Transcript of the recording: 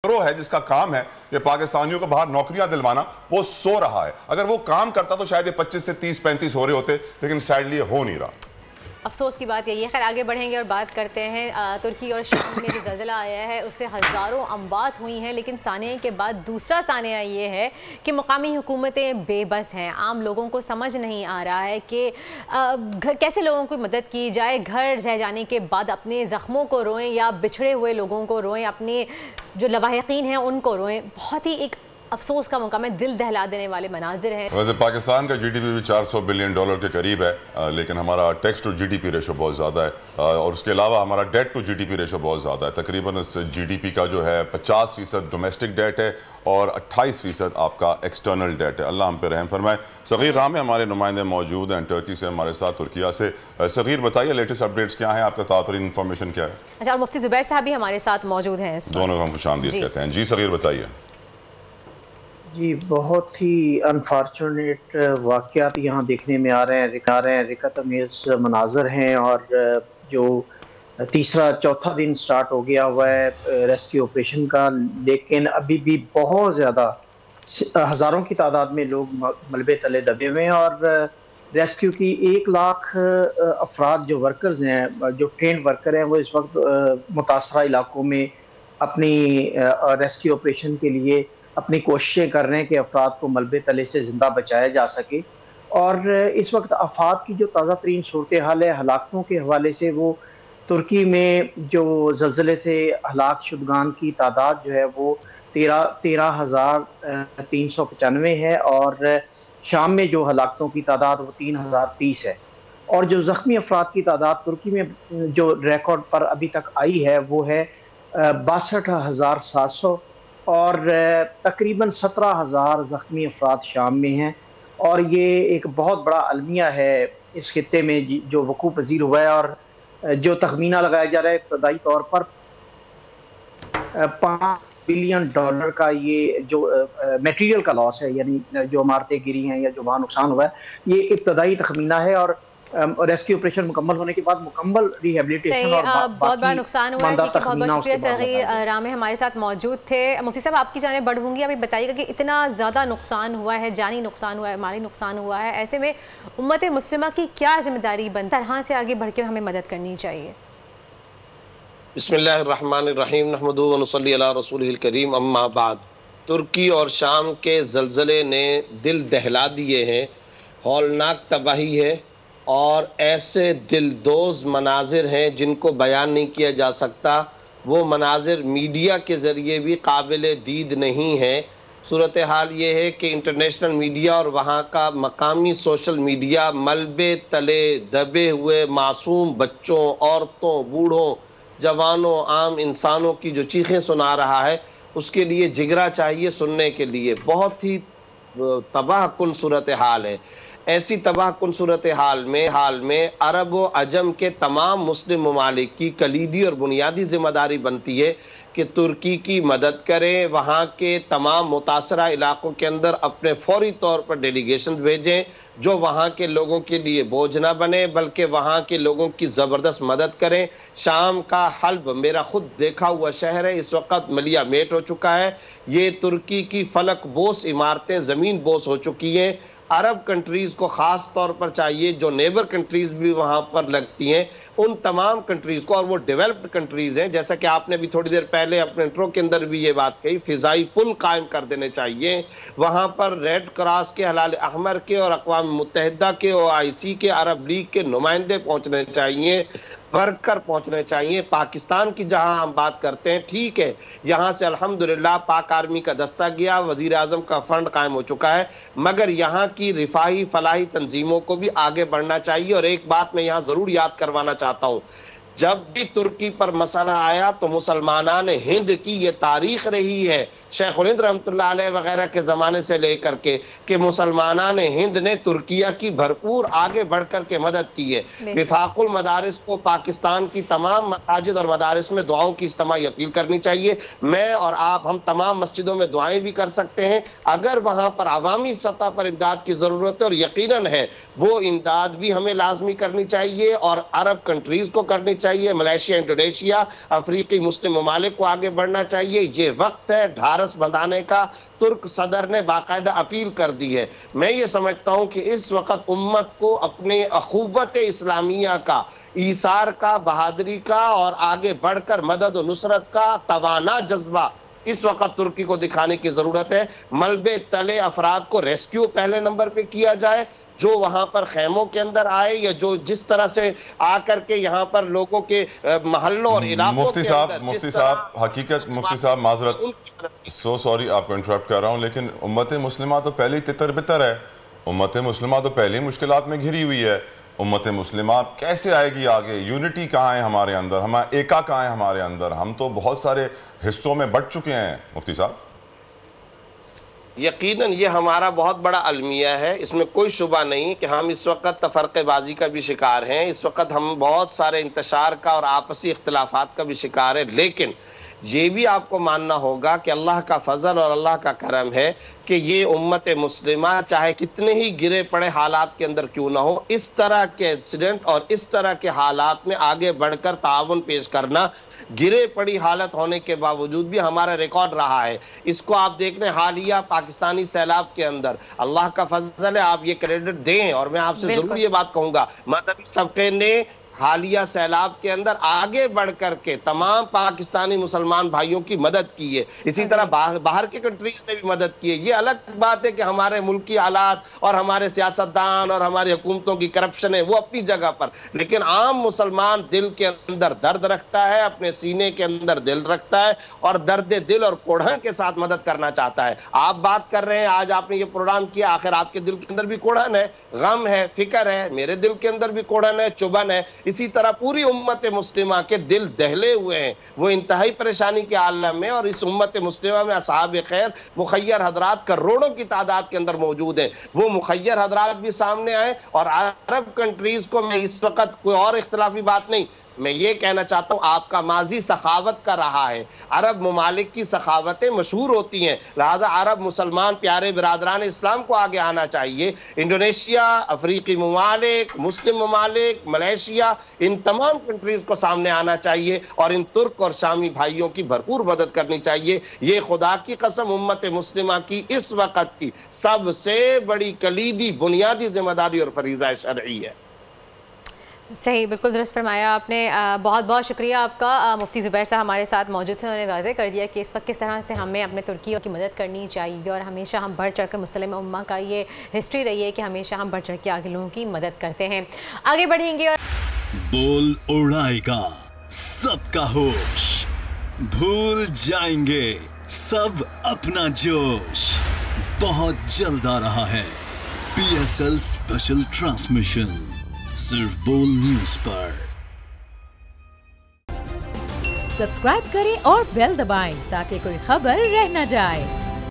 گروہ ہے جس کا کام ہے کہ پاکستانیوں کو باہر نوکریاں دلوانا، وہ سو رہا ہے. اگر وہ کام کرتا تو شاید یہ 25 سے 30 35 ہو رہے ہوتے، لیکن سیڈلی یہ ہو نہیں رہا. افسوس کی بات یہی ہے. خیر آگے بڑھیں گے اور بات کرتے ہیں. ترکی اور شام میں جو زلزلہ آیا ہے اس سے ہزاروں اموات ہوئی ہیں، لیکن سانحے کے بعد دوسرا سانحہ یہ ہے کہ مقامی حکومتیں بے بس ہیں. عام لوگوں کو سمجھ نہیں آ رہا ہے کہ کیسے لوگوں کی مدد کی جائے. گھر رہ جانے کے بعد اپنے زخموں کو روئیں یا بچھڑے ہوئے لوگوں کو روئیں، اپنے جو لواحقین ہیں ان کو روئیں. بہت ہی ایک افسوس کا مقام ہے، دل دہلا دینے والے مناظر ہیں. ویسے پاکستان کا جی ڈی پی بھی $400 بلین کے قریب ہے، لیکن ہمارا tax to G D P ratio بہت زیادہ ہے، اور اس کے علاوہ ہمارا debt to G D P ratio بہت زیادہ ہے. تقریباً اس جی ڈی پی کا جو ہے 50% ڈومیسٹک ڈیٹ ہے اور 28% آپ کا ایکسٹرنل ڈیٹ ہے. اللہ ہم پہ رحم فرمائے. صغیر رامے ہمارے نمائندے موجود ہیں ٹرکی سے ہمارے ساتھ، ترکیہ سے. صغیر بتائیے لیٹسٹ اپڈیٹس کیا ہیں، آپ کا تعاطی انفارمیشن کیا ہے؟ اچھا، اور مفتی زبیر صاحب بھی ہمارے ساتھ موجود ہیں. دونوں کو ہم خوش آمدید کہتے ہیں. جی صغیر بتائیے. جی بہت ہی انفارچونیٹ واقعات یہاں دیکھنے میں آ رہے ہیں. رکت امیز مناظر ہیں، اور جو تیسرا چوتھا دن سٹارٹ ہو گیا ہوا ہے ریسکیو آپریشن کا، لیکن ابھی بھی بہت زیادہ ہزاروں کی تعداد میں لوگ ملبے تلے دبے ہوئے ہیں. اور ریسکیو کی 1 لاکھ افراد جو ورکرز ہیں، جو ٹرینڈ ورکر ہیں، وہ اس وقت متاثرہ علاقوں میں اپنی ریسکیو آپریشن کے لیے اپنی کوششیں کر رہے ہیں کہ افراد کو ملبے تلے سے زندہ بچایا جا سکے. اور اس وقت افات کی جو تازہ ترین صورتحال ہے ہلاکتوں کے حوالے سے، وہ ترکی میں جو زلزلے سے ہلاک شدگان کی تعداد جو ہے وہ 13,395 ہے، اور شام میں جو ہلاکتوں کی تعداد وہ 3,030 ہے. اور جو زخمی افراد کی تعداد ترکی میں جو ریکارڈ پر ابھی تک آئی ہے وہ ہے 62,700، اور تقریباً 17,000 زخمی افراد شام میں ہیں. اور یہ ایک بہت بڑا المیہ ہے اس خطے میں جو وقوع پذیر ہوا ہے، اور جو تخمینہ لگایا جا رہا ہے ابتدائی طور پر $5 بلین کا یہ جو میٹیریل کا لاس ہے، یعنی جو عمارتیں گری ہیں یا جو وہاں نقصان ہوا ہے، یہ ابتدائی تخمینہ ہے. اور ریسکیو آپریشن مکمل ہونے کے بعد مکمل ریہیبلیٹیشن اور بہت بڑا نقصان ہوا ہے. بہت بہت شکریہ. صغیر رامے ہمارے ساتھ موجود تھے. مفتی صاحب آپ کی جانب بڑھوں گی، ابھی بتائیے گا کہ اتنا زیادہ نقصان ہوا ہے، جانی نقصان ہوا ہے، مالی نقصان ہوا ہے، ایسے میں امت مسلمہ کی کیا ذمہ داری بنتا ہے؟ طرح سے آگے بڑھ کے ہمیں مدد کرنی چاہیے. بسم اللہ الرحمن الرحیم، نحمدہ و نصلی علی رسولہ الکریم، اما بعد. ترکی اور شام کے زلزلے نے دل دہلا دیے ہیں، ہولناک تباہی ہے، اور ایسے دلدوز مناظر ہیں جن کو بیان نہیں کیا جا سکتا. وہ مناظر میڈیا کے ذریعے بھی قابل دید نہیں ہیں. صورتحال یہ ہے کہ انٹرنیشنل میڈیا اور وہاں کا مقامی سوشل میڈیا ملبے تلے دبے ہوئے معصوم بچوں، عورتوں، بوڑھوں، جوانوں، عام انسانوں کی جو چیخیں سنا رہا ہے، اس کے لیے جگرا چاہیے سننے کے لیے. بہت ہی تباہ کن صورتحال ہے. ایسی تباہ کن صورتحال میں عرب و عجم کے تمام مسلم ممالک کی کلیدی اور بنیادی ذمہ داری بنتی ہے کہ ترکی کی مدد کریں، وہاں کے تمام متاثرہ علاقوں کے اندر اپنے فوری طور پر ڈیلیگیشن بھیجیں جو وہاں کے لوگوں کے لیے بوجھ نہ بنے بلکہ وہاں کے لوگوں کی زبردست مدد کریں. شام کا حلب میرا خود دیکھا ہوا شہر ہے، اس وقت ملیا میٹ ہو چکا ہے. یہ ترکی کی فلک بوس عمارتیں زمین بوس ہو چکی ہیں. عرب کنٹریز کو خاص طور پر چاہیے، جو نیبر کنٹریز بھی وہاں پر لگتی ہیں، ان تمام کنٹریز کو، اور وہ ڈیولپڈ کنٹریز ہیں، جیسا کہ آپ نے بھی تھوڑی دیر پہلے اپنے انٹرو کے اندر بھی یہ بات کہی، فضائی پل قائم کر دینے چاہیے. وہاں پر ریڈ کراس کے، ہلال احمر کے اور اقوام متحدہ کے، OIC کے، عرب لیگ کے نمائندے پہنچنے چاہیے، ورکر پہنچنے چاہیے. پاکستان کی جہاں ہم بات کرتے ہیں، ٹھیک ہے، یہاں سے الحمدللہ پاک آرمی کا دستہ گیا، وزیر اعظم کا فنڈ قائم ہو چکا ہے، مگر یہاں کی رفاہی فلاحی تنظیموں کو بھی آگے بڑھنا چاہیے. اور ایک بات میں یہاں ضرور یاد کروانا چاہتا ہوں، جب بھی ترکی پر مسئلہ آیا تو مسلمانان ہند کی یہ تاریخ رہی ہے، شیخ الہند رحمۃ اللہ علیہ وغیرہ کے زمانے سے لے کر کے، کہ مسلمانان ہند نے ترکیہ کی بھرپور آگے بڑھ کر کے مدد کی ہے. وفاق المدارس کو پاکستان کی تمام مساجد اور مدارس میں دعاؤں کی اجتماعی اپیل کرنی چاہیے. میں اور آپ، ہم تمام مسجدوں میں دعائیں بھی کر سکتے ہیں. اگر وہاں پر عوامی سطح پر امداد کی ضرورت ہے، اور یقیناً ہے، وہ امداد بھی ہمیں لازمی کرنی چاہیے اور عرب کنٹریز کو کرنی چاہیے. چاہیے, ملیشیا, انڈونیشیا, افریقی مسلم ممالک کو آگے بڑھنا چاہیے. یہ وقت ہے ڈھارس بندھانے کا. ترک صدر نے باقاعدہ اپیل کر دی ہے. میں یہ سمجھتا ہوں کہ اس وقت امت کو اپنے اخوت اسلامیہ کا, ایثار کا, بہادری کا اور آگے بڑھ کر مدد و نصرت کا توانا جذبہ اس وقت ترکی کو دکھانے کی ضرورت ہے. ملبے تلے افراد کو ریسکیو پہلے نمبر پہ کیا جائے, جو وہاں پر خیموں کے اندر آئے یا جو جس طرح سے آ کر کے یہاں پر لوگوں کے محلوں اور علاقوں کے اندر. مفتی صاحب حقیقت, مفتی صاحب معذرت, سو سوری آپ کو انٹرپٹ کر رہا ہوں, لیکن امت مسلمہ تو پہلے ہی تتر بتر ہے. امت مسلمہ تو پہلے ہی مشکلات میں گھری ہوئی ہے. امت مسلمہ کیسے آئے گی آگے؟ یونٹی کہاں ہے ہمارے اندر؟ ہمارا ایکا کہاں ہے ہمارے اندر؟ ہم تو بہت سارے حصوں میں بٹ چکے ہیں مفتی صاحب. یقیناً یہ ہمارا بہت بڑا المیہ ہے, اس میں کوئی شبہ نہیں کہ ہم اس وقت تفرقے بازی کا بھی شکار ہیں. اس وقت ہم بہت سارے انتشار کا اور آپسی اختلافات کا بھی شکار ہیں. لیکن یہ بھی آپ کو ماننا ہوگا کہ اللہ کا فضل اور اللہ کا کرم ہے کہ یہ امت مسلمہ چاہے کتنے ہی گرے پڑے حالات کے اندر کیوں نہ ہو, اس طرح کے ایکسیڈنٹ اور اس طرح کے حالات میں آگے بڑھ کر تعاون پیش کرنا گرے پڑی حالت ہونے کے باوجود بھی ہمارا ریکارڈ رہا ہے. اس کو آپ دیکھ لیں حالیہ پاکستانی سیلاب کے اندر, اللہ کا فضل ہے, آپ یہ کریڈٹ دیں. اور میں آپ سے ضرور یہ بات کہوں گا, مذہبی طبقے نے حالیہ سیلاب کے اندر آگے بڑھ کر کے تمام پاکستانی مسلمان بھائیوں کی مدد کی ہے. اسی طرح باہر کے کنٹریز نے بھی مدد کی ہے. یہ الگ بات ہے کہ ہمارے ملکی حالات اور ہمارے سیاستدان اور ہماری حکومتوں کی کرپشن ہے, وہ اپنی جگہ پر, لیکن عام مسلمان دل کے اندر درد رکھتا ہے, اپنے سینے کے اندر دل رکھتا ہے اور درد دل اور کوڑھن کے ساتھ مدد کرنا چاہتا ہے. آپ بات کر رہے ہیں, آج آپ نے یہ پروگرام کیا, آخر آپ کے دل کے اندر بھی کوڑھن ہے, غم ہے, فکر ہے, میرے دل کے اندر بھی کوڑھن ہے, چبھن ہے. اسی طرح پوری امت مسلمہ کے دل دہلے ہوئے ہیں, وہ انتہائی پریشانی کے عالم میں. اور اس امت مسلمہ میں اصحاب خیر مخیر حضرات کروڑوں کی تعداد کے اندر موجود ہیں. وہ مخیر حضرات بھی سامنے آئے. اور عرب کنٹریز کو میں اس وقت کوئی اور اختلافی بات نہیں, میں یہ کہنا چاہتا ہوں آپ کا ماضی سخاوت کا رہا ہے. عرب ممالک کی سخاوتیں مشہور ہوتی ہیں, لہذا عرب مسلمان پیارے برادران اسلام کو آگے آنا چاہیے. انڈونیشیا, افریقی ممالک, مسلم ممالک, ملیشیا, ان تمام کنٹریز کو سامنے آنا چاہیے اور ان ترک اور شامی بھائیوں کی بھرپور مدد کرنی چاہیے. یہ خدا کی قسم امت مسلمہ کی اس وقت کی سب سے بڑی کلیدی بنیادی ذمہ داری اور فریضہ شرعی ہے. صحیح, بالکل درست فرمایا آپ نے. بہت بہت شکریہ آپ کا. مفتی زبیر صاحب ہمارے ساتھ موجود تھے, انہوں نے واضح کر دیا کہ اس وقت کس طرح سے ہمیں اپنے ترکی کی مدد کرنی چاہیے اور ہمیشہ ہم بڑھ چڑھ کر مسلم امہ کا یہ ہسٹری رہی ہے کہ ہمیشہ ہم بڑھ چڑھ کے آگے لوگوں کی مدد کرتے ہیں. آگے بڑھیں گے اور بول اڑائے گا سب کا ہوش, بھول جائیں گے سب اپنا جوش. بہت جلد آ رہا ہے PSL اسپیشل ٹرانسمیشن صرف بول نیوز پر. سبسکرائب کریں اور بیل دبائیں تاکہ کوئی خبر رہ نہ جائے.